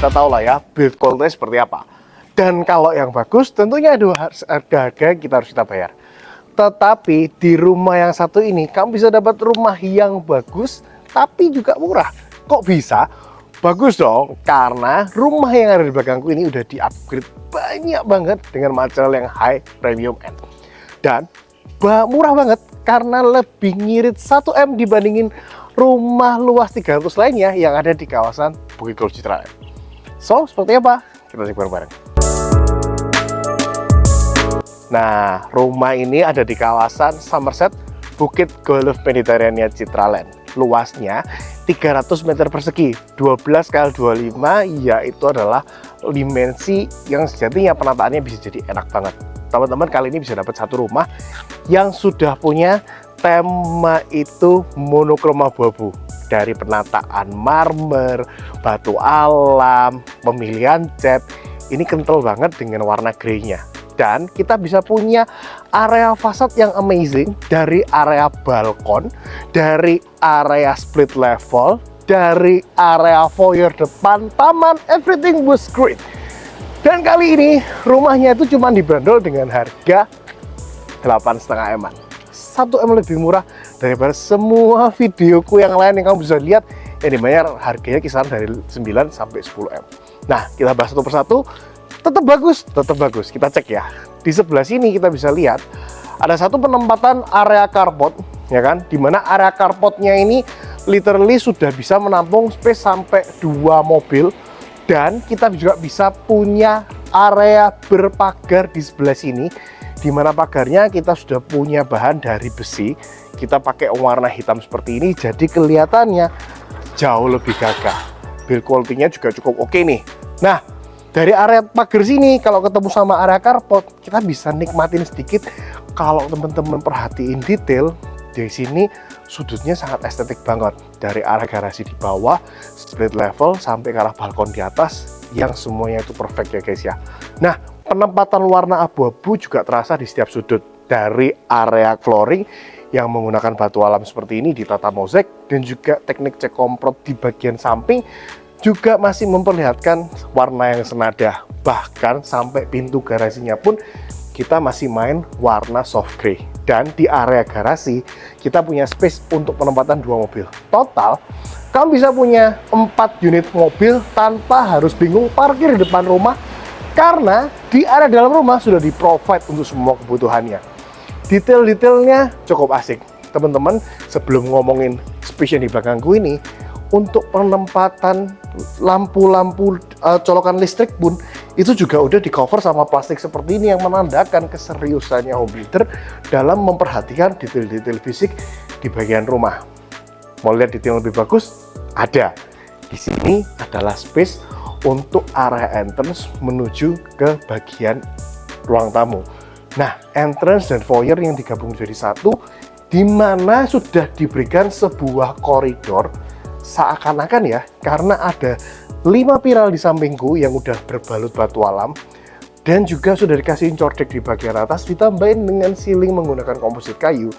kita tahu lah ya build quality seperti apa. Dan kalau yang bagus tentunya ada harga yang kita bayar. Tetapi di rumah yang satu ini kamu bisa dapat rumah yang bagus tapi juga murah. Kok bisa? Bagus dong, karena rumah yang ada di belakangku ini udah di-upgrade banyak banget dengan material yang high premium end. Dan murah banget karena lebih ngirit 1M dibandingin rumah luas 300 lainnya yang ada di kawasan Bukit Golf Citraland. So, seperti apa? Kita cek bareng-bareng. Nah, rumah ini ada di kawasan Somerset, Bukit Golf Mediterania Citraland. Luasnya 300 meter persegi, 12 kali 25, yaitu adalah dimensi yang sejatinya penataannya bisa jadi enak banget. Teman-teman kali ini bisa dapat satu rumah yang sudah punya tema itu monokroma abu-abu. Dari penataan marmer, batu alam, pemilihan cat, ini kental banget dengan warna grey-nya. Dan kita bisa punya area fasad yang amazing, dari area balkon, dari area split level, dari area foyer depan, taman, everything was great. Dan kali ini rumahnya itu cuma dibanderol dengan harga 8,5 M-an. 1 M lebih murah daripada semua videoku yang lain yang kamu bisa lihat yang dibayar harganya kisaran dari 9 sampai 10 M. Nah, kita bahas satu persatu. Tetap bagus, kita cek ya. Di sebelah sini kita bisa lihat ada satu penempatan area carport, ya kan? Dimana area carportnya ini literally sudah bisa menampung space sampai 2 mobil. Dan kita juga bisa punya area berpagar di sebelah sini, dimana pagarnya kita sudah punya bahan dari besi. Kita pakai warna hitam seperti ini, jadi kelihatannya jauh lebih gagah. Build quality-nya juga cukup oke nih. Nah, dari area pagar sini, kalau ketemu sama area carport, kita bisa nikmatin sedikit. Kalau teman-teman perhatiin detail, di sini sudutnya sangat estetik banget. Dari area garasi di bawah, split level, sampai ke arah balkon di atas, yang semuanya itu perfect ya guys ya. Nah, penempatan warna abu-abu juga terasa di setiap sudut. Dari area flooring yang menggunakan batu alam seperti ini ditata mozaik, dan juga teknik cek komprot di bagian samping juga masih memperlihatkan warna yang senada. Bahkan sampai pintu garasinya pun kita masih main warna soft grey. Dan di area garasi kita punya space untuk penempatan 2 mobil. Total kamu bisa punya 4 unit mobil tanpa harus bingung parkir di depan rumah, karena di area dalam rumah sudah di-provide untuk semua kebutuhannya. Detail-detailnya cukup asik. Teman-teman, sebelum ngomongin space yang di belakangku ini, untuk penempatan lampu-lampu colokan listrik pun itu juga udah di cover sama plastik seperti ini, yang menandakan keseriusannya home builder dalam memperhatikan detail-detail fisik di bagian rumah. Mau lihat detail lebih bagus? Ada. Di sini adalah space untuk area entrance menuju ke bagian ruang tamu. Nah, entrance dan foyer yang digabung jadi satu, di mana sudah diberikan sebuah koridor seakan-akan ya, karena ada 5 pilar di sampingku yang udah berbalut batu alam, dan juga sudah dikasih cordek di bagian atas, ditambahin dengan ceiling menggunakan komposit kayu.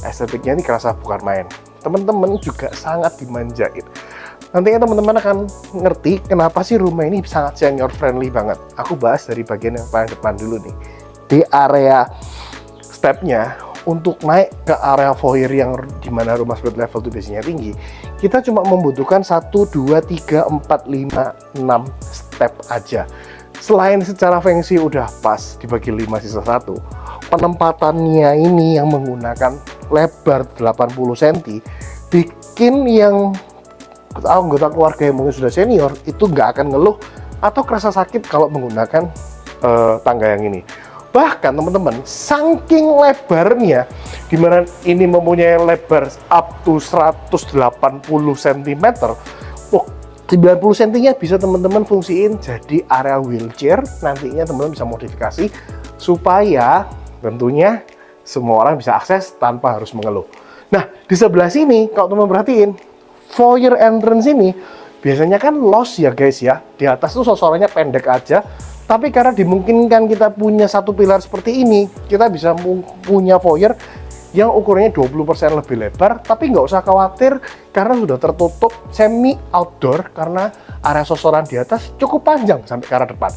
Estetiknya ini kerasa bukan main. Teman-teman juga sangat dimanjain. Nantinya teman-teman akan ngerti kenapa sih rumah ini sangat senior friendly banget. Aku bahas dari bagian yang paling depan dulu nih. Di area stepnya, untuk naik ke area foyer yang dimana rumah split level itu biasanya tinggi, kita cuma membutuhkan 1, 2, 3, 4, 5, 6 step aja. Selain secara fungsi udah pas dibagi 5 sisa 1, penempatannya ini yang menggunakan lebar 80 cm bikin yang anggota keluarga yang mungkin sudah senior itu nggak akan ngeluh atau kerasa sakit kalau menggunakan tangga yang ini. Bahkan teman-teman, saking lebarnya, dimana ini mempunyai lebar up to 180 cm, 90 cm-nya bisa teman-teman fungsiin jadi area wheelchair. Nantinya teman-teman bisa modifikasi supaya tentunya semua orang bisa akses tanpa harus mengeluh. Nah, di sebelah sini kalau teman-teman perhatiin, foyer entrance ini biasanya kan loss ya guys ya. Di atas tuh sosorannya pendek aja. Tapi karena dimungkinkan kita punya satu pilar seperti ini, kita bisa punya foyer yang ukurannya 20% lebih lebar, tapi nggak usah khawatir karena sudah tertutup semi outdoor karena area sosoran di atas cukup panjang sampai ke arah depan.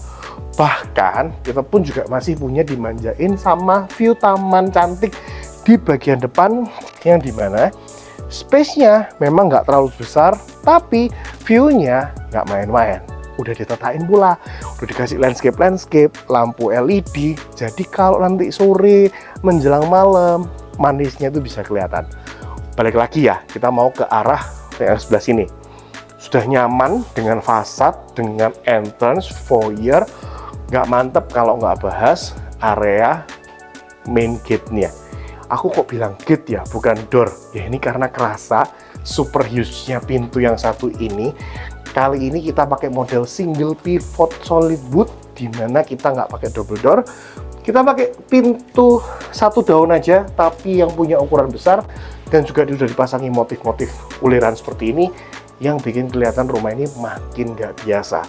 Bahkan kita pun juga masih punya dimanjain sama view taman cantik di bagian depan, yang dimana space-nya memang nggak terlalu besar, tapi view-nya nggak main-main. Udah ditetain pula, udah dikasih landscape, lampu LED, jadi kalau nanti sore menjelang malam, manisnya itu bisa kelihatan. Balik lagi ya, kita mau ke arah yang sebelah sini. Sudah nyaman dengan fasad, dengan entrance, foyer, nggak mantep kalau nggak bahas area main gate-nya. Aku kok bilang gate ya, bukan door. Ya ini karena kerasa super huge-nya pintu yang satu ini. Kali ini kita pakai model single pivot solid wood, dimana kita nggak pakai double door. Kita pakai pintu satu daun aja, tapi yang punya ukuran besar, dan juga sudah dipasangi motif-motif uliran seperti ini, yang bikin kelihatan rumah ini makin nggak biasa.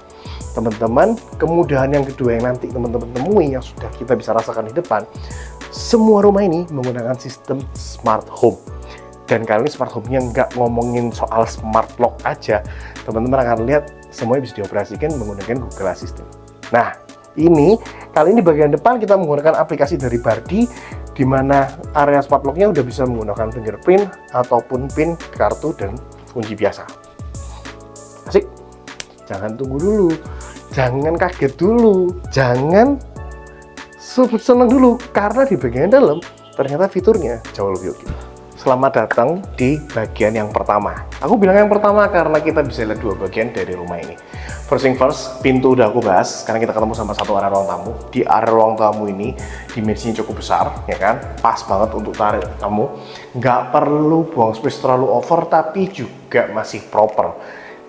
Teman-teman, kemudahan yang kedua yang nanti teman-teman temui, yang sudah kita bisa rasakan di depan, semua rumah ini menggunakan sistem smart home. Dan kali ini smart home-nya nggak ngomongin soal smart lock aja, teman-teman akan lihat semuanya bisa dioperasikan menggunakan Google Assistant. Nah, kali ini bagian depan kita menggunakan aplikasi dari Bardi, di mana area smart lock-nya udah bisa menggunakan fingerprint ataupun pin kartu dan kunci biasa. Asik. Jangan tunggu dulu, jangan kaget dulu, jangan senang dulu, karena di bagian dalam ternyata fiturnya jauh lebih oke. Selamat datang di bagian yang pertama. Aku bilang yang pertama karena kita bisa lihat dua bagian dari rumah ini. First thing first, pintu udah aku bahas. Sekarang kita ketemu sama satu area ruang tamu. Di area ruang tamu ini dimensinya cukup besar, ya kan? Pas banget untuk tarik tamu. Nggak perlu buang space terlalu over, tapi juga masih proper.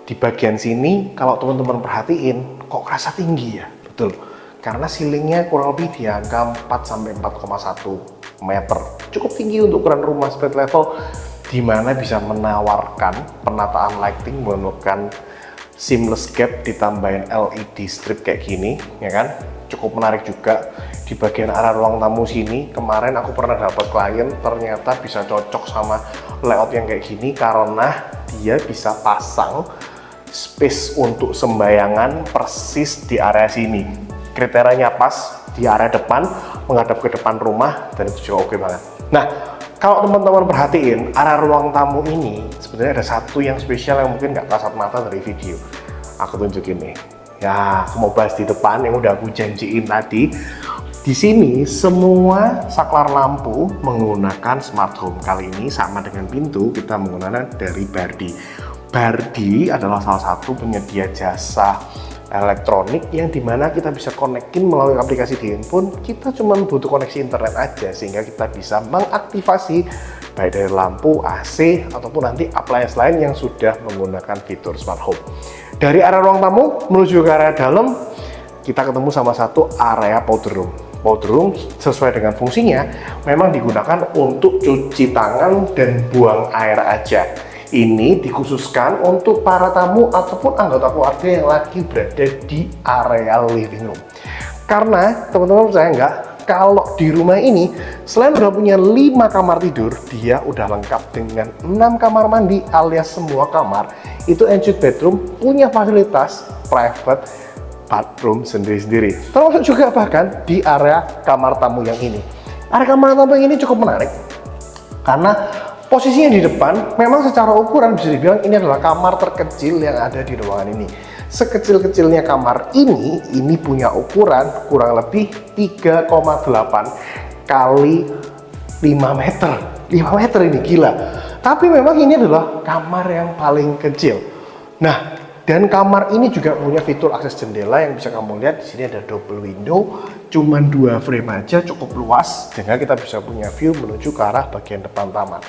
Di bagian sini, kalau teman-teman perhatiin, kok kerasa tinggi ya? Betul. Karena ceilingnya kurang lebih di angka 4 sampai 4,1 meter. Cukup tinggi untuk ukuran rumah street level, di mana bisa menawarkan penataan lighting menggunakan seamless gap ditambahin LED strip kayak gini, ya kan? Cukup menarik juga. Di bagian area ruang tamu sini, kemarin aku pernah dapat klien ternyata bisa cocok sama layout yang kayak gini karena dia bisa pasang space untuk sembayangan persis di area sini. Kriterianya pas di area depan, menghadap ke depan rumah, dan itu juga oke banget. Nah, kalau teman-teman perhatiin, area ruang tamu ini sebenarnya ada satu yang spesial yang mungkin nggak kasat mata dari video. Aku tunjukin nih. Ya, aku mau bahas di depan yang udah aku janjiin tadi. Di sini semua saklar lampu menggunakan smart home. Kali ini sama dengan pintu, kita menggunakan dari Bardi. Bardi adalah salah satu penyedia jasa elektronik yang dimana kita bisa konekin melalui aplikasi di handphone. Kita cuma butuh koneksi internet aja sehingga kita bisa mengaktifasi baik dari lampu, AC, ataupun nanti appliance lain yang sudah menggunakan fitur smart home. Dari area ruang tamu menuju ke area dalam, kita ketemu sama satu area powder room. Powder room sesuai dengan fungsinya memang digunakan untuk cuci tangan dan buang air aja. Ini dikhususkan untuk para tamu ataupun anggota keluarga yang lagi berada di area living room. Karena teman-teman percaya nggak, kalau di rumah ini selain udah punya 5 kamar tidur, dia udah lengkap dengan 6 kamar mandi alias semua kamar itu ensuite bedroom, punya fasilitas private bathroom sendiri-sendiri. Termasuk juga bahkan di area kamar tamu yang ini. Area kamar tamu yang ini cukup menarik karena posisinya di depan, memang secara ukuran bisa dibilang ini adalah kamar terkecil yang ada di ruangan ini. Sekecil-kecilnya kamar ini punya ukuran kurang lebih 3,8 kali 5 meter. 5 meter ini gila. Tapi memang ini adalah kamar yang paling kecil. Nah, dan kamar ini juga punya fitur akses jendela yang bisa kamu lihat. Di sini ada double window, cuman 2 frame aja, cukup luas, sehingga kita bisa punya view menuju ke arah bagian depan taman.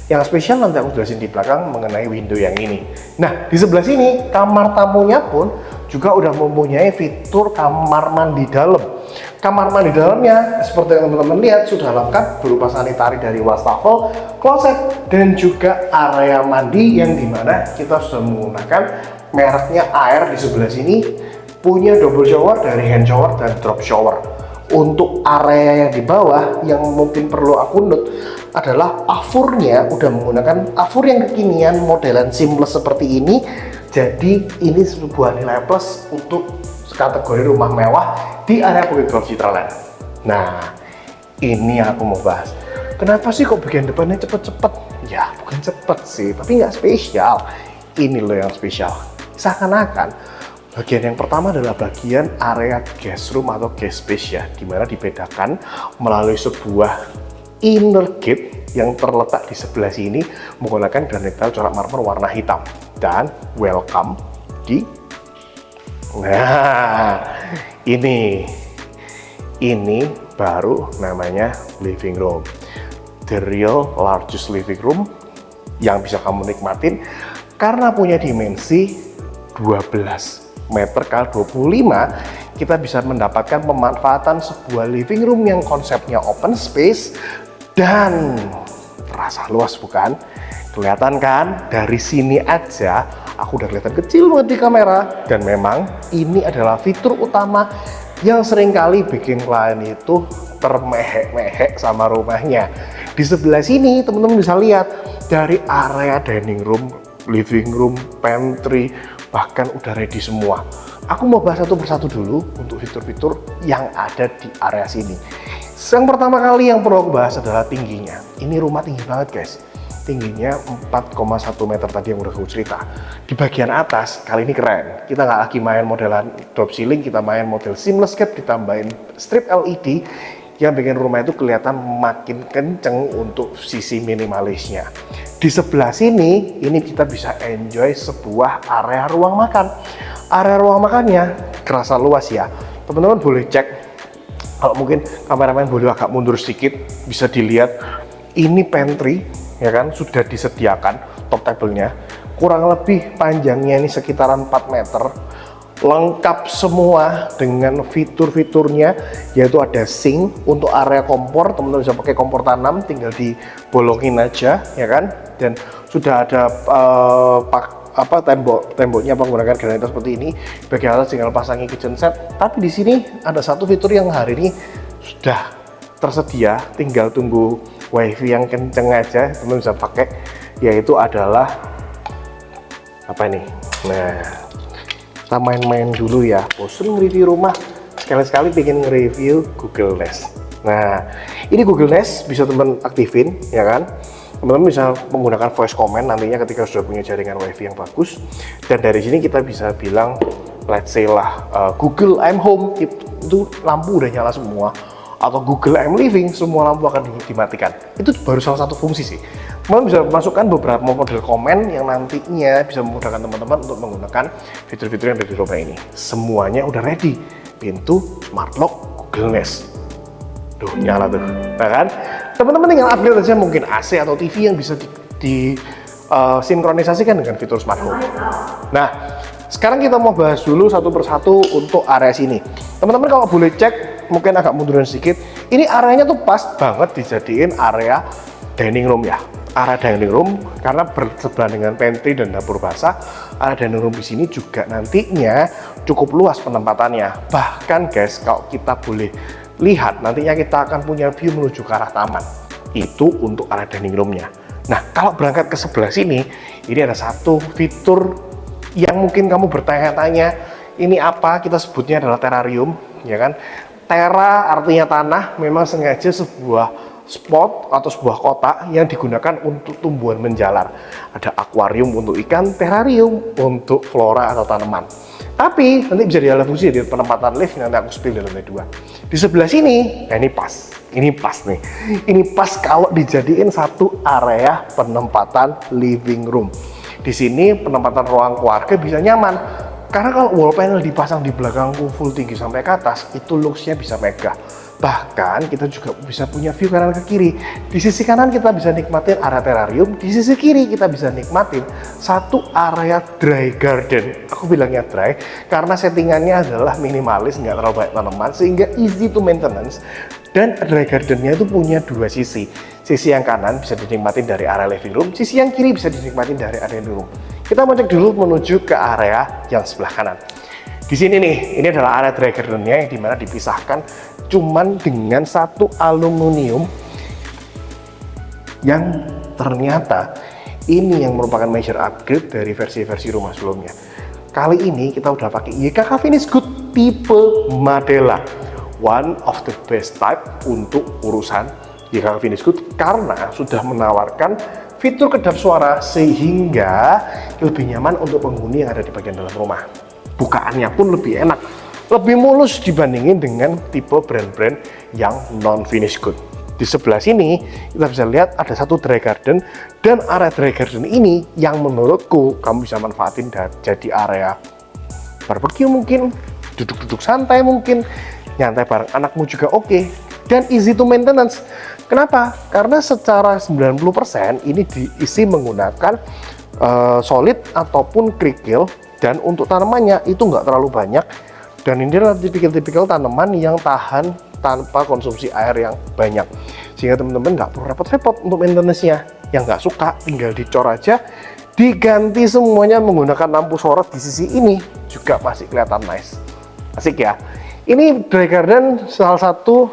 Yang spesial nanti aku jelasin di belakang mengenai window yang ini. Nah, di sebelah sini kamar tamunya pun juga udah mempunyai fitur kamar mandi dalam. Kamar mandi dalamnya seperti yang teman-teman lihat sudah lengkap berupa sanitari dari wastafel, kloset, dan juga area mandi yang dimana kita sudah menggunakan mereknya air di sebelah sini, punya double shower dari hand shower dan drop shower. Untuk area yang di bawah yang mungkin perlu aku note adalah pavurnya udah menggunakan pavur yang kekinian modelan seamless seperti ini. Jadi ini sebuah nilai plus untuk kategori rumah mewah di area Bukit Golf Citraland. Nah, ini yang aku mau bahas. Kenapa sih kok bagian depannya cepet-cepet? Ya, bukan cepet sih, tapi nggak spesial. Ini loh yang spesial. Seakan-akan bagian yang pertama adalah bagian area guest room atau guest space ya, dimana dibedakan melalui sebuah inner gate yang terletak di sebelah sini menggunakan granit tile corak marmer warna hitam dan welcome di ini baru namanya living room, the real largest living room yang bisa kamu nikmatin karena punya dimensi 12 meter kali 25. Kita bisa mendapatkan pemanfaatan sebuah living room yang konsepnya open space dan terasa luas, bukan? Kelihatan kan? Dari sini aja aku udah kelihatan kecil banget di kamera. Dan memang ini adalah fitur utama yang seringkali bikin klien itu termehek-mehek sama rumahnya. Di sebelah sini teman-teman bisa lihat dari area dining room, living room, pantry, bahkan udah ready semua. Aku mau bahas satu persatu dulu untuk fitur-fitur yang ada di area sini. Yang pertama kali yang perlu aku bahas adalah tingginya. Ini rumah tinggi banget guys. Tingginya 4,1 meter tadi yang udah aku cerita. Di bagian atas kali ini keren. Kita nggak lagi main modelan drop ceiling, kita main model seamless cap ditambahin strip LED yang bikin rumah itu kelihatan makin kenceng untuk sisi minimalisnya. Di sebelah sini, ini kita bisa enjoy sebuah area ruang makan. Area ruang makannya kerasa luas ya. Teman-teman boleh cek, kalau mungkin kameramen boleh agak mundur sedikit, bisa dilihat ini pantry, ya kan, sudah disediakan top table-nya. Kurang lebih panjangnya ini sekitaran 4 meter. Lengkap semua dengan fitur-fiturnya, yaitu ada sink untuk area kompor. Teman-teman bisa pakai kompor tanam, tinggal dibolongin aja, ya kan. Dan sudah ada temboknya menggunakan granit seperti ini. Bagian atas tinggal pasangi kitchen set. Tapi di sini ada satu fitur yang hari ini sudah tersedia, tinggal tunggu wifi yang kenceng aja teman-teman bisa pakai, yaitu adalah apa ini? Nah, kita main-main dulu ya, bosen nge-review rumah, sekali-sekali bikin nge-review Google Nest. Nah, ini Google Nest bisa teman aktifin, ya kan? Teman-teman bisa menggunakan voice comment nantinya ketika sudah punya jaringan wifi yang bagus. Dan dari sini kita bisa bilang, let's say lah, Google I'm home, itu lampu udah nyala semua. Atau Google I'm living, semua lampu akan dimatikan. Itu baru salah satu fungsi sih. Teman bisa masukkan beberapa model komen yang nantinya bisa memudahkan teman-teman untuk menggunakan fitur-fitur yang ada di rumah ini. Semuanya udah ready. Pintu, smart lock, Google Nest. Tuh, nyala tuh. Nah kan? Teman-teman tinggal upgrade aja mungkin AC atau TV yang bisa sinkronisasikan dengan fitur smart home. Nah, sekarang kita mau bahas dulu satu persatu untuk area sini. Teman-teman kalau boleh cek, mungkin agak munduran sedikit. Ini areanya tuh pas banget dijadiin area dining room ya. Area dining room karena bersebelahan dengan pantry dan dapur basah. Area dining room di sini juga nantinya cukup luas penempatannya. Bahkan guys, kalau kita boleh lihat, nantinya kita akan punya view menuju ke arah taman. Itu untuk area dining roomnya. Nah, kalau berangkat ke sebelah sini, ini ada satu fitur yang mungkin kamu bertanya-tanya, ini apa? Kita sebutnya adalah terrarium, ya kan? Tera artinya tanah, memang sengaja sebuah spot atau sebuah kotak yang digunakan untuk tumbuhan menjalar. Ada akuarium untuk ikan, terrarium untuk flora atau tanaman. Tapi nanti bisa dialih fungsi di penempatan lift, nanti aku spill di lantai 2. Di sebelah sini, nah ini pas nih. Ini pas kalau dijadiin satu area penempatan living room. Di sini penempatan ruang keluarga bisa nyaman. Karena kalau wall panel dipasang di belakangku full tinggi sampai ke atas, itu looks-nya bisa megah. Bahkan kita juga bisa punya view kanan ke kiri. Di sisi kanan kita bisa nikmatin area terrarium, di sisi kiri kita bisa nikmatin satu area dry garden. Aku bilangnya dry karena settingannya adalah minimalis, nggak terlalu banyak tanaman, sehingga easy to maintenance. Dan dry gardennya itu punya dua sisi. Sisi yang kanan bisa dinikmatin dari area living room, sisi yang kiri bisa dinikmatin dari area living room. Kita mau cek dulu menuju ke area yang sebelah kanan. Di sini nih, ini adalah area dry garden-nya yang dimana dipisahkan cuman dengan satu aluminium yang ternyata ini yang merupakan major upgrade dari versi-versi rumah sebelumnya. Kali ini kita udah pakai YKK Finish Good tipe Madela, one of the best type untuk urusan YKK Finish Good karena sudah menawarkan fitur kedap suara sehingga lebih nyaman untuk penghuni yang ada di bagian dalam rumah. Bukaannya pun lebih enak, lebih mulus dibandingin dengan tipe brand-brand yang non finish good. Di sebelah sini kita bisa lihat ada satu dry garden, dan area dry garden ini yang menurutku kamu bisa manfaatin jadi area barbecue mungkin, duduk-duduk santai mungkin, nyantai bareng anakmu juga oke, dan easy to maintenance. Kenapa? Karena secara 90% ini diisi menggunakan solid ataupun kerikil, dan untuk tanamannya itu nggak terlalu banyak, dan ini adalah tipikal tanaman yang tahan tanpa konsumsi air yang banyak, sehingga teman-teman nggak perlu repot-repot untuk maintenance-nya. Yang nggak suka tinggal dicor aja, diganti semuanya menggunakan lampu sorot di sisi ini juga masih kelihatan nice, asik ya. Ini dry garden salah satu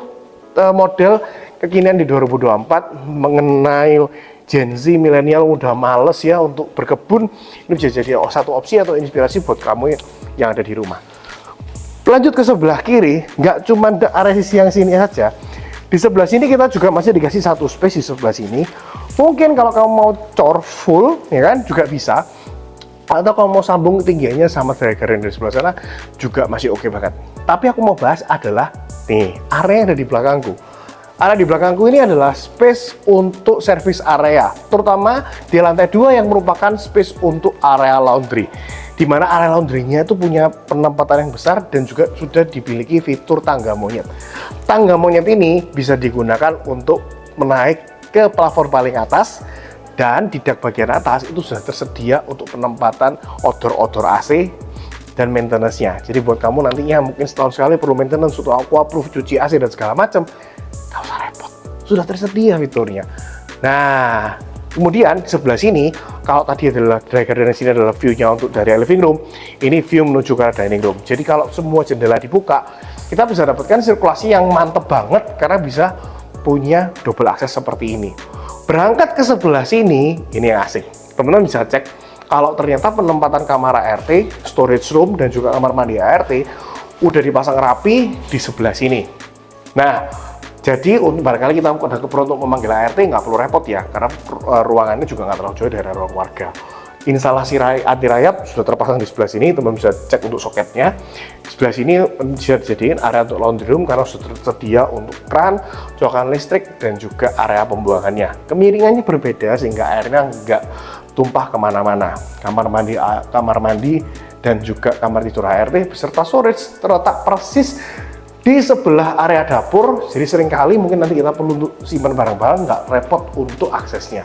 model kekinian di 2024 mengenai Gen Z milenial udah males ya untuk berkebun. Ini bisa jadi satu opsi atau inspirasi buat kamu yang ada di rumah. Lanjut ke sebelah kiri, nggak cuma area sisi yang sini saja. Di sebelah sini kita juga masih dikasih satu space di sebelah sini. Mungkin kalau kamu mau cor full, ya kan, juga bisa. Atau kalau mau sambung ketinggiannya sama dry garden di sebelah sana, juga masih oke banget. Tapi aku mau bahas adalah nih, area yang ada di belakangku. Area di belakangku ini adalah space untuk service area, terutama di lantai 2 yang merupakan space untuk area laundry, di mana area laundry-nya itu punya penempatan yang besar dan juga sudah dimiliki fitur tangga monyet. Tangga monyet ini bisa digunakan untuk menaik ke plafon paling atas, dan di dak bagian atas itu sudah tersedia untuk penempatan odor-odor AC dan maintenance-nya. Jadi buat kamu nantinya mungkin setahun sekali perlu maintenance untuk aquaproof, cuci AC dan segala macam, nggak usah repot, sudah tersedia fiturnya. Nah, kemudian di sebelah sini, kalau tadi adalah dry garden, di sini adalah view-nya untuk dari living room, ini view menuju ke dining room. Jadi kalau semua jendela dibuka, kita bisa dapatkan sirkulasi yang mantep banget karena bisa punya double akses seperti ini. Berangkat ke sebelah sini, ini yang asik. Teman-teman bisa cek kalau ternyata penempatan kamar ART, storage room, dan juga kamar mandi ART udah dipasang rapi di sebelah sini. Nah, jadi barangkali kita ada keperluan untuk memanggil ART, nggak perlu repot ya, karena ruangannya juga nggak terlalu jauh dari ruang warga. Instalasi anti rayap sudah terpasang di sebelah sini, teman bisa cek untuk soketnya. Di sebelah sini bisa dijadiin area untuk laundry room karena sudah tersedia untuk keran, colokan listrik, dan juga area pembuangannya. Kemiringannya berbeda sehingga airnya nggak tumpah kemana-mana. Kamar mandi dan juga kamar tidur ART beserta storage terletak persis di sebelah area dapur, jadi seringkali mungkin nanti kita perlu untuk simpan barang-barang, nggak repot untuk aksesnya.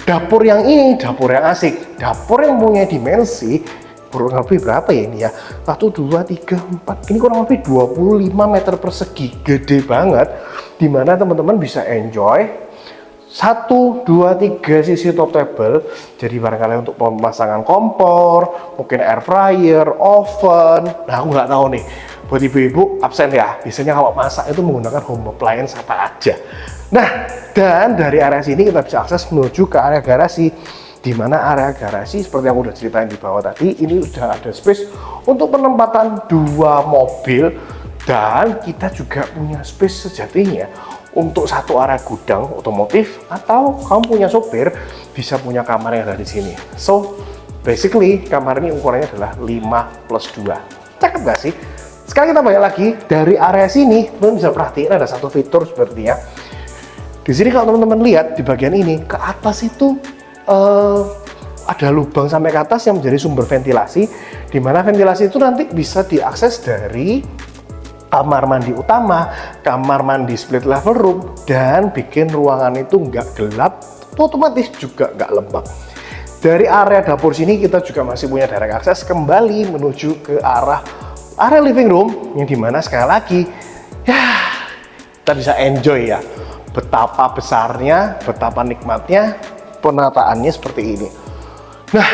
Dapur yang ini, dapur yang asik, dapur yang punya dimensi kurang lebih berapa ya ini ya? 1, 2, 3, 4, ini kurang lebih 25 meter persegi, gede banget, dimana teman-teman bisa enjoy 1, 2, 3 sisi top table. Jadi barangkali untuk pemasangan kompor, mungkin air fryer, oven. Nah, aku nggak tahu nih, buat ibu-ibu absen ya, biasanya kalau masak itu menggunakan home appliance apa aja. Nah, dan dari area sini kita bisa akses menuju ke area garasi, di mana area garasi seperti yang udah ceritain di bawah tadi, ini udah ada space untuk penempatan 2 mobil, dan kita juga punya space sejatinya untuk satu area gudang otomotif, atau kamu punya sopir bisa punya kamar yang ada di sini. So basically kamar ini ukurannya adalah 5+2. Cakep gak sih? Sekarang kita balik lagi dari area sini, teman-teman bisa perhatiin ada satu fitur sepertinya. Di sini kalau teman-teman lihat di bagian ini ke atas itu ada lubang sampai ke atas yang menjadi sumber ventilasi, di mana ventilasi itu nanti bisa diakses dari kamar mandi utama, kamar mandi split level room, dan bikin ruangan itu nggak gelap, otomatis juga nggak lembab. Dari area dapur sini kita juga masih punya direct access kembali menuju ke area living room, yang dimana sekali lagi ya kita bisa enjoy ya betapa besarnya, betapa nikmatnya penataannya seperti ini. Nah,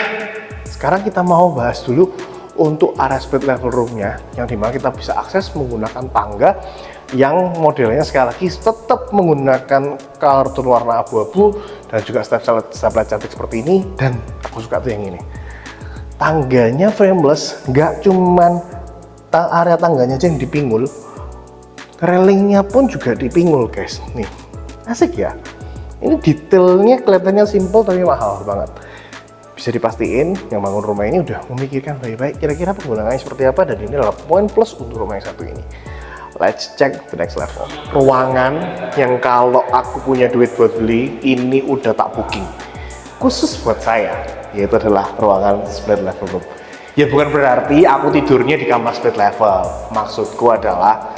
sekarang kita mau bahas dulu untuk area split level roomnya, yang dimana kita bisa akses menggunakan tangga yang modelnya sekali lagi tetap menggunakan color tone warna abu-abu dan juga step-step cantik seperti ini. Dan aku suka tuh yang ini, tangganya frameless, nggak cuman area tangganya aja yang dipinggul, railingnya pun juga dipinggul guys. Nih, asik ya. Ini detailnya kelihatannya simple tapi mahal banget. Bisa dipastiin yang bangun rumah ini udah memikirkan baik-baik kira-kira penggunaannya seperti apa, dan ini adalah poin plus untuk rumah yang satu ini. Let's check the next level. Ruangan yang kalau aku punya duit buat beli, ini udah tak booking khusus buat saya, yaitu adalah ruangan split level room. Ya bukan berarti aku tidurnya di kamar split level, maksudku adalah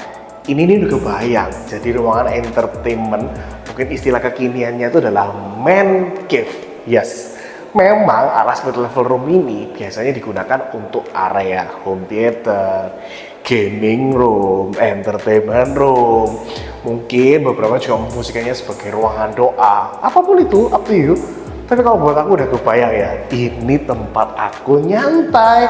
ini udah kebayang jadi ruangan entertainment. Mungkin istilah kekiniannya itu adalah man cave. Yes, memang area split level room ini biasanya digunakan untuk area home theater, gaming room, entertainment room. Mungkin beberapa juga memfungsikannya sebagai ruangan doa. Apapun itu, up to you. Tapi kalau buat aku udah kebayang ya, ini tempat aku nyantai,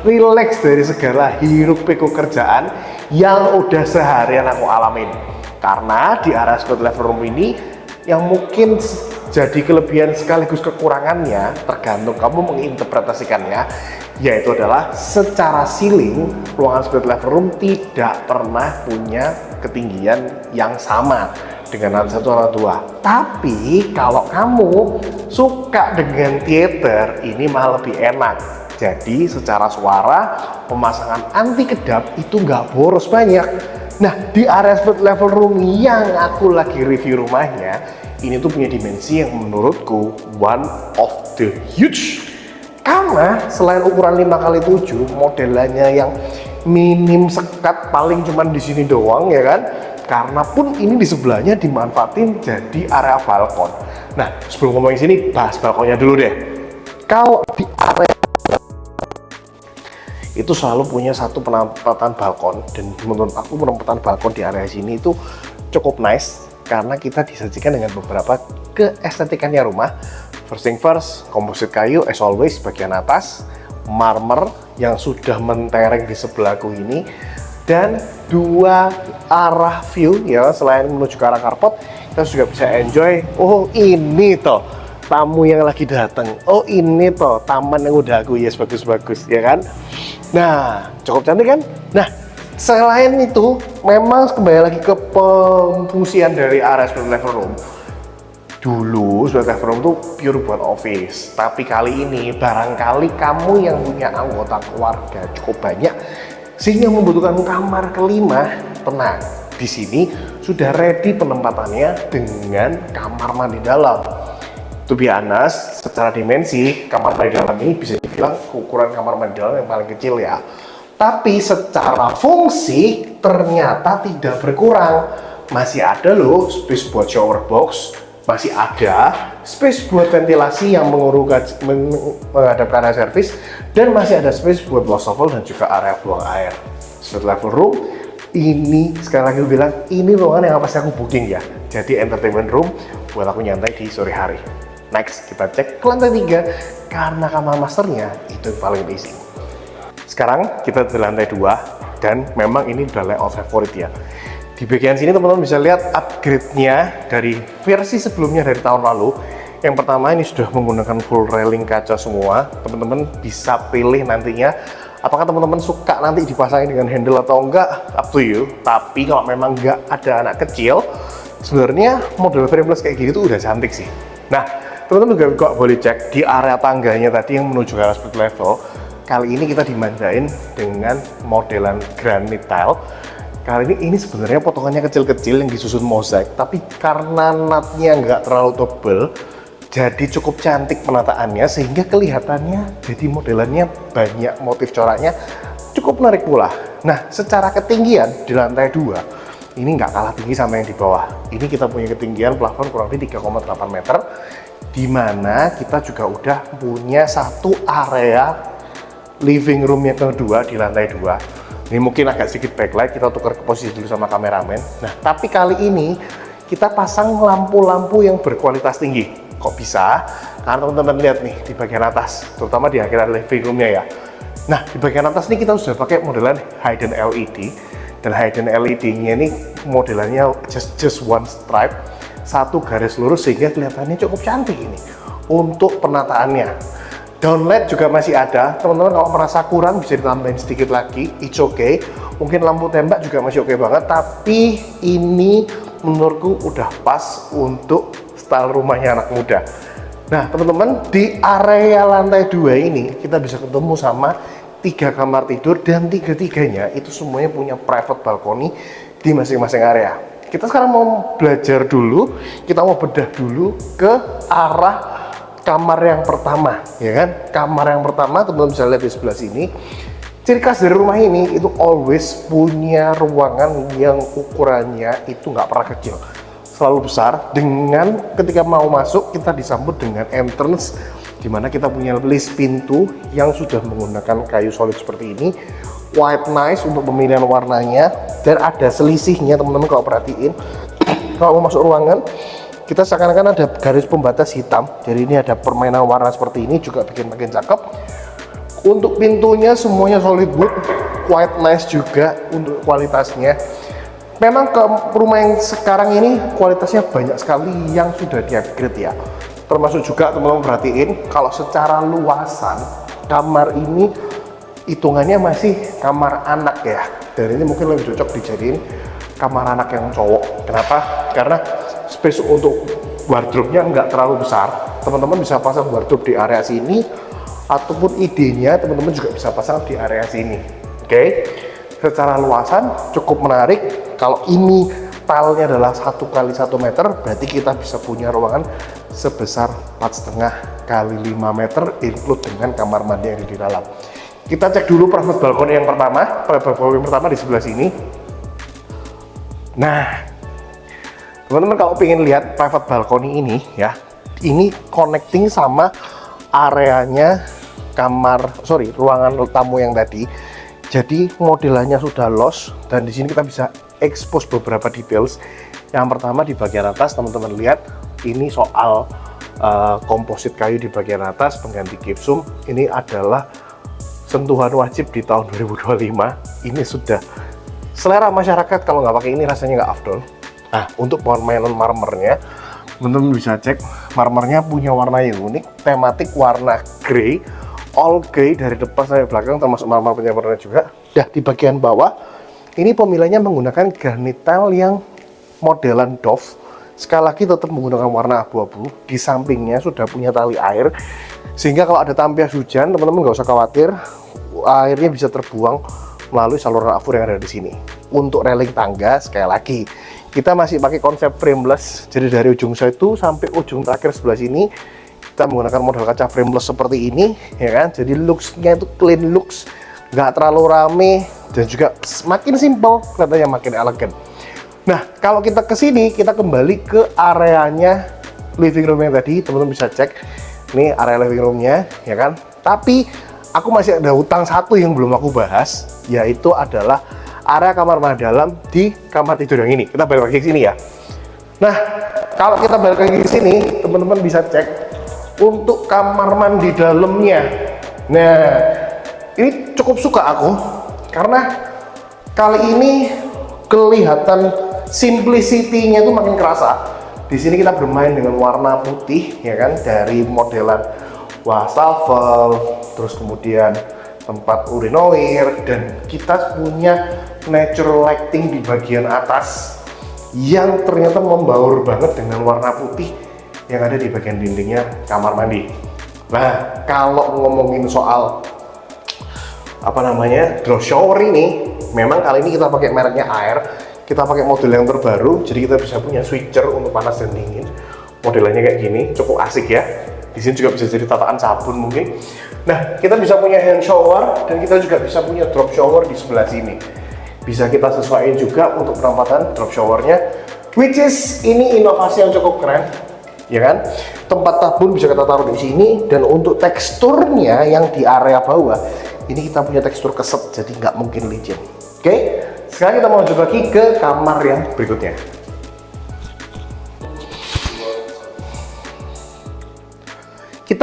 relax dari segala hiruk pikuk kerjaan yang udah seharian aku alamin. Karena di area split level room ini yang mungkin jadi kelebihan sekaligus kekurangannya, tergantung kamu menginterpretasikannya, yaitu adalah secara ceiling ruangan split level room tidak pernah punya ketinggian yang sama dengan lantai 1 atau 2. Tapi kalau kamu suka dengan theater, ini malah lebih enak. Jadi secara suara, pemasangan anti kedap itu nggak boros banyak. Nah, di area split level room yang aku lagi review rumahnya, ini tuh punya dimensi yang menurutku one of the huge. Karena selain ukuran 5x7, modelannya yang minim sekat paling cuman di sini doang ya kan. Karena pun ini di sebelahnya dimanfaatin jadi area balkon. Nah, sebelum ngomongin sini, bahas balkonnya dulu deh. Kalau di area itu selalu punya satu penempatan balkon, dan menurut aku penempatan balkon di area sini itu cukup nice karena kita disajikan dengan beberapa keestetikannya rumah. First thing first, komposit kayu as always bagian atas, marmer yang sudah mentereng di sebelahku ini, dan dua arah view ya. Selain menuju ke arah carport, kita juga bisa enjoy. Oh ini toh tamu yang lagi datang, oh ini toh taman yang udah aku hias bagus-bagus ya kan. Nah cukup cantik kan. Nah selain itu memang kembali lagi ke pemfungsian dari area split level room. Dulu split level room tuh pure buat office, tapi kali ini barangkali kamu yang punya anggota keluarga cukup banyak sehingga membutuhkan kamar kelima. Tenang, di sini sudah ready penempatannya dengan kamar mandi dalam. To be honest, secara dimensi kamar mandi dalam ini bisa dibilang ukuran kamar mandi dalam yang paling kecil ya. Tapi secara fungsi ternyata tidak berkurang. Masih ada loh space buat shower box, masih ada space buat ventilasi yang menghadap ke area service, dan masih ada space buat wastafel dan juga area buang air. Split level room ini sekali lagi bilang ini ruangan yang pasti aku booking ya. Jadi entertainment room buat aku nyantai di sore hari. Next kita cek ke lantai 3 karena kamar masternya itu paling amazing. Sekarang kita di lantai 2 dan memang ini udah layout favorit ya. Di bagian sini teman-teman bisa lihat upgrade-nya dari versi sebelumnya dari tahun lalu. Yang pertama ini sudah menggunakan full railing kaca semua. Teman-teman bisa pilih nantinya apakah teman-teman suka nanti dipasangin dengan handle atau enggak, up to you. Tapi kalau memang enggak ada anak kecil, sebenarnya model frameless kayak gini tuh udah cantik sih. Nah, teman-teman juga boleh cek di area tangganya tadi yang menuju ke area split level. Kali ini kita dimanjain dengan modelan granite tile. Kali ini sebenarnya potongannya kecil-kecil yang disusun mozaik, tapi karena natnya nggak terlalu tebel, jadi cukup cantik penataannya sehingga kelihatannya jadi modelannya banyak motif coraknya, cukup menarik pula. Nah, secara ketinggian di lantai 2 ini nggak kalah tinggi sama yang di bawah. Ini kita punya ketinggian plafon kurang lebih 3,8 meter, di mana kita juga udah punya satu area living room yang kedua di lantai 2. Ini mungkin agak sedikit backlight, kita tukar ke posisi dulu sama kameramen. Nah, tapi kali ini kita pasang lampu-lampu yang berkualitas tinggi. Kok bisa? Karena teman-teman lihat nih di bagian atas, terutama di akhiran living roomnya ya. Nah, di bagian atas nih kita sudah pakai modelan hidden LED, dan hidden LED-nya ini modelannya just one stripe, satu garis lurus, sehingga kelihatannya cukup cantik ini. Untuk penataannya, downlight juga masih ada. Teman-teman kalau merasa kurang bisa ditambahin sedikit lagi, it's okay. Mungkin lampu tembak juga masih oke banget, tapi ini menurutku udah pas untuk style rumahnya anak muda. Nah teman-teman, di area lantai 2 ini kita bisa ketemu sama 3 kamar tidur, dan tiga-tiganya itu semuanya punya private balcony di masing-masing area. Kita sekarang mau belajar dulu, kita mau bedah dulu ke arah kamar yang pertama, ya kan? Kamar yang pertama teman-teman bisa lihat di sebelah sini. Ciri khas dari rumah ini itu always punya ruangan yang ukurannya itu nggak pernah kecil, selalu besar. Dengan ketika mau masuk kita disambut dengan entrance, dimana kita punya list pintu yang sudah menggunakan kayu solid seperti ini, white nice untuk pemilihan warnanya, dan ada selisihnya teman-teman kalau perhatiin. Kalau mau masuk ruangan, kita seakan-akan ada garis pembatas hitam, jadi ini ada permainan warna seperti ini, juga bikin makin cakep. Untuk pintunya semuanya solid wood, white nice juga untuk kualitasnya. Memang ke rumah yang sekarang ini kualitasnya banyak sekali yang sudah di-upgrade ya. Termasuk juga teman-teman perhatiin, kalau secara luasan kamar ini hitungannya masih kamar anak ya. Dan ini mungkin lebih cocok dijadiin kamar anak yang cowok. Kenapa? Karena space untuk wardrobe-nya nggak terlalu besar. Teman-teman bisa pasang wardrobe di area sini, ataupun idenya teman-teman juga bisa pasang di area sini. Oke, secara luasan cukup menarik. Kalau ini tilenya adalah 1 kali 1 meter, berarti kita bisa punya ruangan sebesar 4,5 kali 5 meter, include dengan kamar mandi yang ada di dalam. Kita cek dulu private balcony yang pertama. Private balcony yang pertama di sebelah sini. Nah, teman-teman kalau pengen lihat private balcony ini ya, ini connecting sama areanya ruangan tamu yang tadi. Jadi modelannya sudah lost, dan di sini kita bisa expose beberapa details. Yang pertama di bagian atas, teman-teman lihat ini soal komposit kayu di bagian atas pengganti gypsum. Ini adalah sentuhan wajib di tahun 2025. Ini sudah selera masyarakat, kalau nggak pakai ini rasanya nggak afdol. Nah, untuk permainan marmernya, teman-teman bisa cek marmernya punya warna yang unik, tematik warna grey, all grey dari depan sampai belakang, termasuk marmer penyamarnya juga. Dah di bagian bawah ini pemilihannya menggunakan granit tile yang modelan Dove. Sekali lagi tetap menggunakan warna abu-abu. Di sampingnya sudah punya tali air, sehingga kalau ada tampias hujan teman-teman nggak usah khawatir, airnya bisa terbuang melalui saluran afur yang ada di sini. Untuk railing tangga, sekali lagi kita masih pakai konsep frameless, jadi dari ujung satu sampai ujung terakhir sebelah sini kita menggunakan model kaca frameless seperti ini, ya kan? Jadi looks-nya itu clean looks, nggak terlalu rame, dan juga semakin simple kelihatannya makin elegan. Nah, kalau kita ke sini, kita kembali ke areanya living room yang tadi, teman-teman bisa cek. Ini area living roomnya, ya kan? Tapi aku masih ada hutang satu yang belum aku bahas, yaitu adalah area kamar mandi dalam di kamar tidur yang ini. Kita balik lagi ke sini ya. Nah, kalau kita balik lagi ke sini, teman-teman bisa cek untuk kamar mandi dalamnya. Nah, ini cukup suka aku karena kali ini kelihatan simplicity-nya itu makin kerasa. Di sini kita bermain dengan warna putih, ya kan, dari modelan wastafel, terus kemudian tempat urinoir, dan kita punya natural lighting di bagian atas yang ternyata membaur banget dengan warna putih yang ada di bagian dindingnya kamar mandi. Nah, kalau ngomongin soal drop shower ini, memang kali ini kita pakai mereknya Air. Kita pakai model yang terbaru, jadi kita bisa punya switcher untuk panas dan dingin. Modelannya kayak gini, cukup asik ya. Di sini juga bisa jadi tataan sabun mungkin. Nah, kita bisa punya hand shower, dan kita juga bisa punya drop shower di sebelah sini. Bisa kita sesuaikan juga untuk penempatan drop showernya, which is ini inovasi yang cukup keren, ya kan? Tempat tabung bisa kita taruh di sini, dan untuk teksturnya yang di area bawah ini kita punya tekstur keset, jadi nggak mungkin licin. Oke, sekarang kita mau lanjut lagi ke kamar yang berikutnya.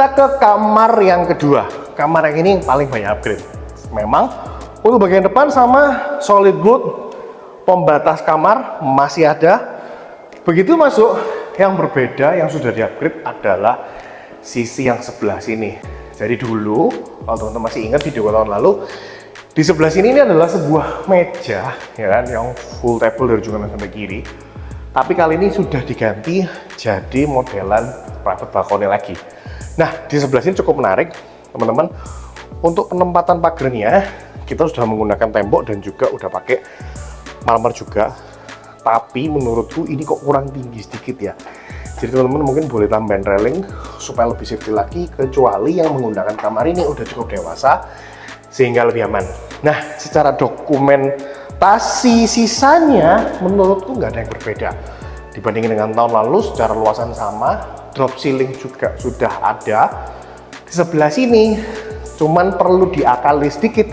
Kita ke kamar yang kedua. Kamar yang ini yang paling banyak upgrade. Memang untuk bagian depan sama solid wood, pembatas kamar masih ada. Begitu masuk, yang berbeda yang sudah di-upgrade adalah sisi yang sebelah sini. Jadi dulu, kalau teman-teman masih ingat video tahun lalu, di sebelah sini ini adalah sebuah meja, ya kan, yang full table dari kanan sampai kiri. Tapi kali ini sudah diganti jadi modelan private balcony lagi. Nah, di sebelah sini cukup menarik, teman-teman. Untuk penempatan pagernya, kita sudah menggunakan tembok dan juga udah pakai marmer juga. Tapi menurutku ini kok kurang tinggi sedikit ya. Jadi teman-teman mungkin boleh tambahin railing supaya lebih safety lagi, kecuali yang menggunakan kamar ini udah cukup dewasa sehingga lebih aman. Nah, secara dokumentasi sisanya menurutku nggak ada yang berbeda dibandingin dengan tahun lalu. Secara luasan sama, drop ceiling juga sudah ada. Di sebelah sini cuman perlu diakali sedikit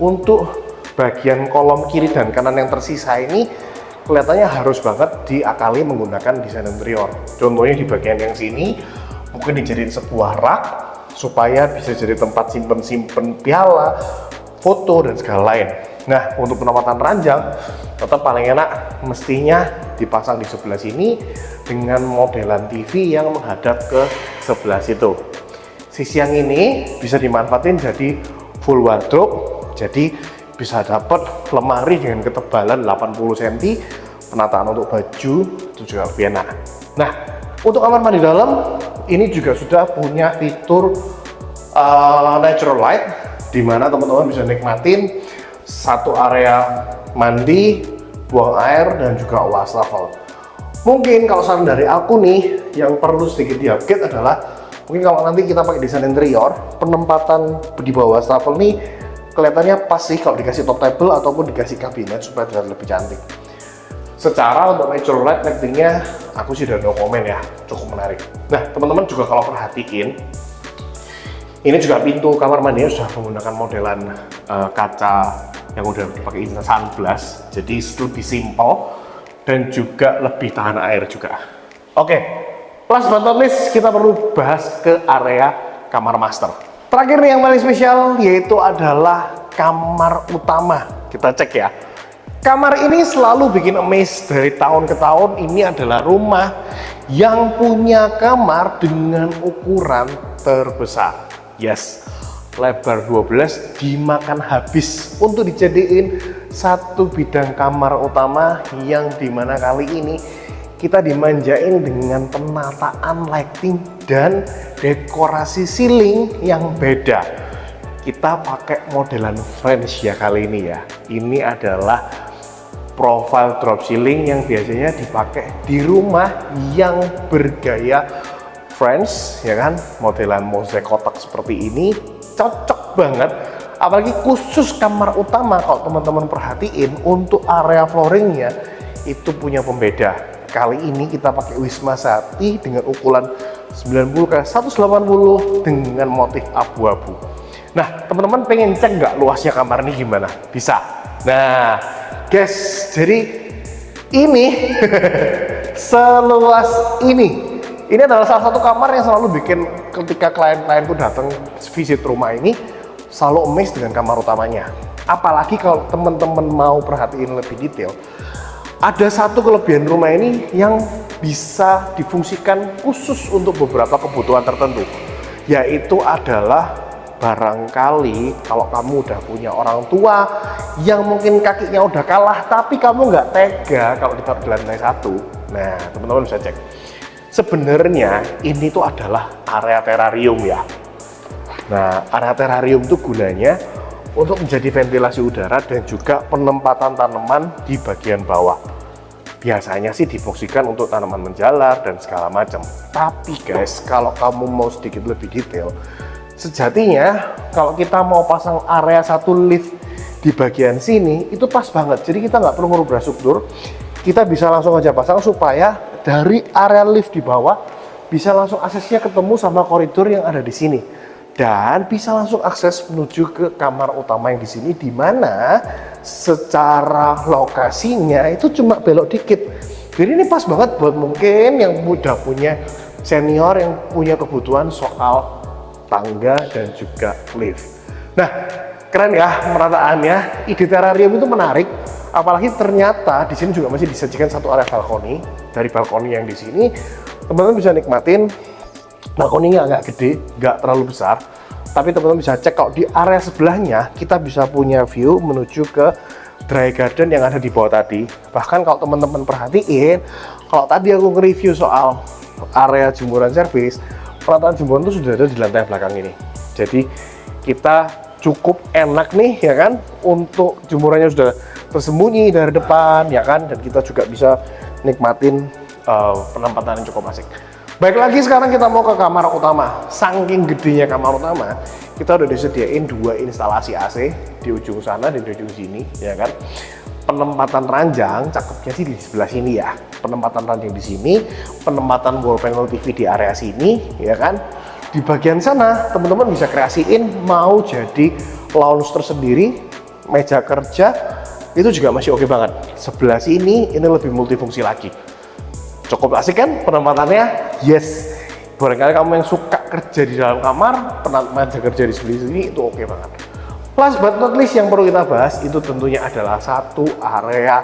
untuk bagian kolom kiri dan kanan yang tersisa ini. Kelihatannya harus banget diakali menggunakan desain interior. Contohnya di bagian yang sini mungkin dijadiin sebuah rak supaya bisa jadi tempat simpen piala, foto dan segala lain. Nah, untuk penempatan ranjang tetap paling enak mestinya dipasang di sebelah sini dengan modelan TV yang menghadap ke sebelah situ. Sisi yang ini bisa dimanfaatin jadi full wardrobe, jadi bisa dapat lemari dengan ketebalan 80 cm, penataan untuk baju itu juga lebih enak. Nah, untuk kamar mandi dalam ini juga sudah punya fitur natural light, di mana teman-teman bisa nikmatin satu area mandi, buang air dan juga wastafel. Mungkin kalau saran dari aku nih, yang perlu sedikit di-upgrade adalah mungkin kalau nanti kita pakai desain interior, penempatan di bawah wastafel nih kelihatannya pas sih kalau dikasih top table ataupun dikasih kabinet supaya terlihat lebih cantik. Secara untuk natural light lightingnya aku sih udah no komen ya, cukup menarik. Nah, teman-teman juga kalau perhatiin, ini juga pintu kamar mandinya sudah menggunakan modelan kaca yang udah dipakai sunblass, jadi lebih simple dan juga lebih tahan air juga. Oke, last but not least kita perlu bahas ke area kamar master. Terakhir nih yang paling spesial yaitu adalah kamar utama. Kita cek ya. Kamar ini selalu bikin amaze dari tahun ke tahun. Ini adalah rumah yang punya kamar dengan ukuran terbesar. Yes, lebar 12 dimakan habis untuk dijadiin satu bidang kamar utama, yang dimana kali ini kita dimanjain dengan penataan lighting dan dekorasi ceiling yang beda. Kita pakai modelan French ya kali ini ya. Ini adalah profile drop ceiling yang biasanya dipakai di rumah yang bergaya French ya kan. Modelan mozaik kotak seperti ini cocok banget. Apalagi khusus kamar utama, kalau teman-teman perhatiin untuk area flooringnya itu punya pembeda. Kali ini kita pakai Wisma Sakti dengan ukuran 90x180 dengan motif abu-abu. Nah, teman-teman pengen cek nggak luasnya kamar ini gimana? Bisa. Nah, guys, jadi ini seluas ini. Ini adalah salah satu kamar yang selalu bikin ketika klien-klienku datang visit rumah ini selalu amazed dengan kamar utamanya. Apalagi kalau teman-teman mau perhatiin lebih detail. Ada satu kelebihan rumah ini yang bisa difungsikan khusus untuk beberapa kebutuhan tertentu, yaitu adalah barangkali kalau kamu udah punya orang tua yang mungkin kakinya udah kalah tapi kamu nggak tega kalau ditaruh di lantai 1. Nah, teman-teman bisa cek. Sebenarnya ini tuh adalah area terrarium ya. Nah, area terrarium itu gunanya untuk menjadi ventilasi udara dan juga penempatan tanaman di bagian bawah. Biasanya sih difungsikan untuk tanaman menjalar dan segala macam. Tapi guys, kalau kamu mau sedikit lebih detail, sejatinya kalau kita mau pasang area satu lift di bagian sini itu pas banget. Jadi kita nggak perlu ngerubah struktur, kita bisa langsung aja pasang supaya dari area lift di bawah bisa langsung aksesnya ketemu sama koridor yang ada di sini. Dan bisa langsung akses menuju ke kamar utama yang di sini, di mana secara lokasinya itu cuma belok dikit. Jadi ini pas banget buat mungkin yang udah punya senior yang punya kebutuhan soal tangga dan juga lift. Nah, keren ya penataannya. Ide terrarium itu menarik, apalagi ternyata di sini juga masih disajikan satu area balkoni. Dari balkoni yang di sini, teman-teman bisa nikmatin balkoninya agak gede, nggak terlalu besar. Tapi teman-teman bisa cek kalau di area sebelahnya kita bisa punya view menuju ke dry garden yang ada di bawah tadi. Bahkan kalau teman-teman perhatiin, kalau tadi aku nge-review soal area jemuran servis, penataan jemuran itu sudah ada di lantai belakang ini. Jadi kita cukup enak nih ya kan, untuk jemurannya sudah tersembunyi dari depan ya kan, dan kita juga bisa nikmatin penempatan yang cukup asik. Baik lagi, sekarang kita mau ke kamar utama. Saking gedenya kamar utama, kita udah disediain 2 instalasi AC di ujung sana dan di ujung sini ya kan. Penempatan ranjang cakepnya sih di sebelah sini ya. Penempatan ranjang di sini, penempatan wall panel TV di area sini ya kan. Di bagian sana teman-teman bisa kreasiin mau jadi lounge tersendiri, meja kerja, itu juga masih oke banget. Sebelah sini ini lebih multifungsi lagi. Cukup asik kan penempatannya? Yes. Barangkali kamu yang suka kerja di dalam kamar, meja kerja di sebelah sini, itu oke banget. Last but not least yang perlu kita bahas itu tentunya adalah satu area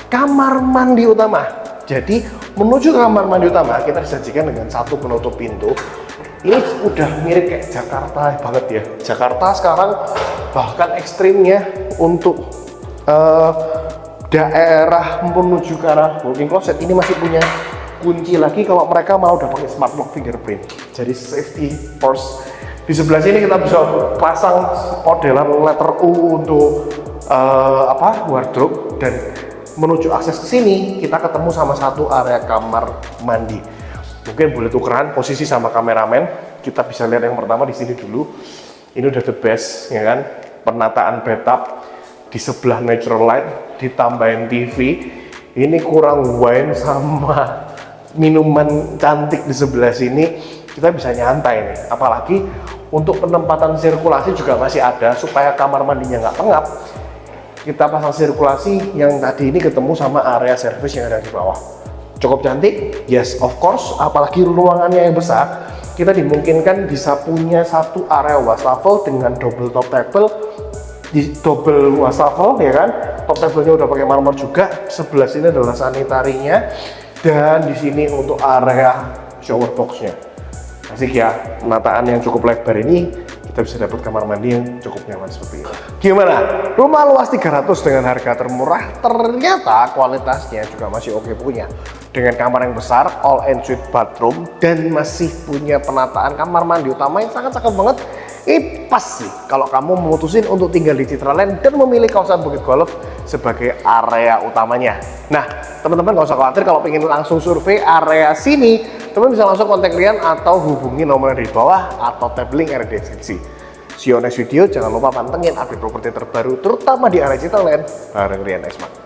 kamar mandi utama. Jadi menuju ke kamar mandi utama kita disajikan dengan satu penutup pintu. Ini udah mirip kayak Jakarta banget ya. Jakarta sekarang bahkan ekstrimnya untuk daerah menuju ke arah walk-in closet ini masih punya kunci lagi kalau mereka mau udah pakai smart lock fingerprint. Jadi safety first. Di sebelah sini kita bisa pasang modelan letter U untuk wardrobe, dan menuju akses ke sini kita ketemu sama satu area kamar mandi. Mungkin boleh tukeran posisi sama kameramen. Kita bisa lihat yang pertama di sini dulu. Ini udah the best ya kan. Penataan bathtub di sebelah natural light, ditambahin TV. Ini kurang wine sama minuman cantik di sebelah sini. Kita bisa nyantai nih. Apalagi untuk penempatan sirkulasi juga masih ada supaya kamar mandinya nggak pengap. Kita pasang sirkulasi yang tadi ini ketemu sama area servis yang ada di bawah. Cukup cantik, yes of course. Apalagi ruangannya yang besar, kita dimungkinkan bisa punya satu area wastafel dengan double top table, di double wastafel ya kan. Top table-nya udah pakai marmer juga. Sebelah sini adalah sanitarinya, dan di sini untuk area shower box-nya. Asik ya, penataan yang cukup lebar ini kita bisa dapat kamar mandi yang cukup nyaman seperti ini. Gimana? Rumah luas 300 dengan harga termurah, ternyata kualitasnya juga masih oke punya. Dengan kamar yang besar, all ensuite bathroom, dan masih punya penataan kamar mandi utama yang sangat cakep banget. Pas sih kalau kamu memutusin untuk tinggal di Citraland dan memilih kawasan Bukit Golf sebagai area utamanya. Nah, teman-teman nggak usah khawatir kalau pengen langsung survei area sini, teman bisa langsung kontak Rian atau hubungi nomor di bawah atau tab link area deskripsi. See you next video. Jangan lupa pantengin update properti terbaru terutama di area Citraland bareng Rian Esma.